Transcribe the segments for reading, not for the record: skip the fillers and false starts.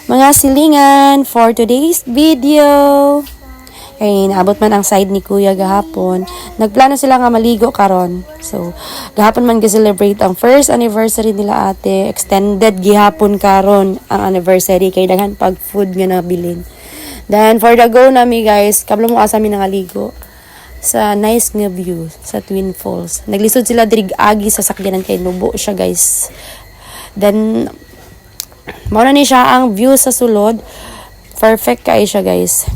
mga silingan for today's video. Kaya naabot man ang side ni Kuya gahapon. Nagplano sila nga maligo karon. So, gahapon man ga-celebrate ang first anniversary nila ate. Extended gihapon karon ang anniversary kay daghan pag food nga nabilin. Then for the go nami guys, kablo mo asa mi nangaligo sa nice nga view sa Twin Falls. Naglisod sila diri agi sa sakyanan kay nubo siya guys. Then mao na ni siya ang view sa sulod. Perfect kay siya guys.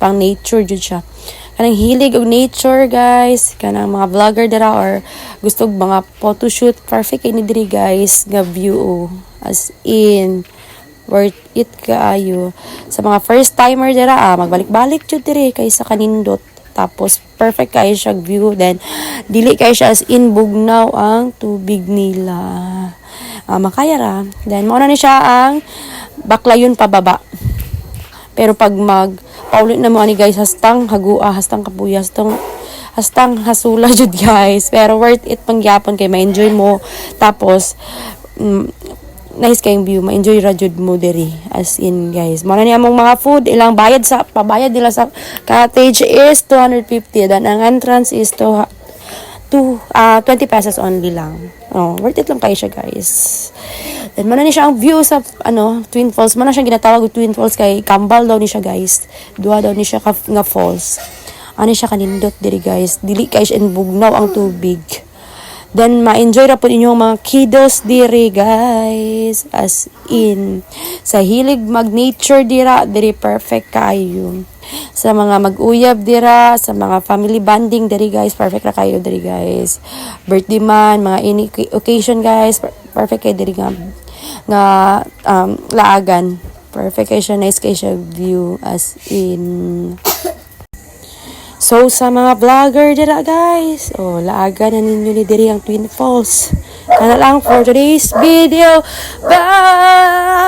Pang nature jud siya. Kanang hilig og nature guys, kanang mga vlogger dira or gusto og mga photoshoot, perfect ini diri guys nga view as in worth it kaayo. Sa mga first timer dira magbalik-balik jud diri kay sa kanindot. Tapos perfect kay siya view, then dili kay siya as in bugnaw ang tubig nila. Makaya ra. Then mao na ni siya ang baklayon pababa. Pero pag paulit na mo ani guys, hastang hagua, hastang kapuya, hastang hasula jud guys. Pero worth it pangyapon kay ma-enjoy mo. Tapos nice kayong view, ma-enjoy ra jud mo diri. As in guys, mo na ni among mga food, ilang pabayad nila sa cottage is 250, then ang entrance is 20 pesos only lang. Worth it lang kayo siya guys. Then mana ni siya ang view sa Twin Falls. Mana siya ginatawag og Twin Falls kay kambal daw ni siya guys. Duha daw ni siya nga falls. Ani siya kanindot diri guys. Dili kay siya bugnaw ang tubig. Then ma-enjoy ra pud inyong mga kiddos diri guys. As in sa hilig mag-nature diri perfect kayo. Sa mga mag-uyab dira, sa mga family bonding diri guys, perfect ra kayo diri guys. Birthday man, mga any occasion guys, perfect kayo diri nga laagan. Perfect kayo siya, nice kayo siya view as in. So sa mga vlogger dira guys, laagan na ninyo ni diri ang Twin Falls. Kana lang for today's video. Bye.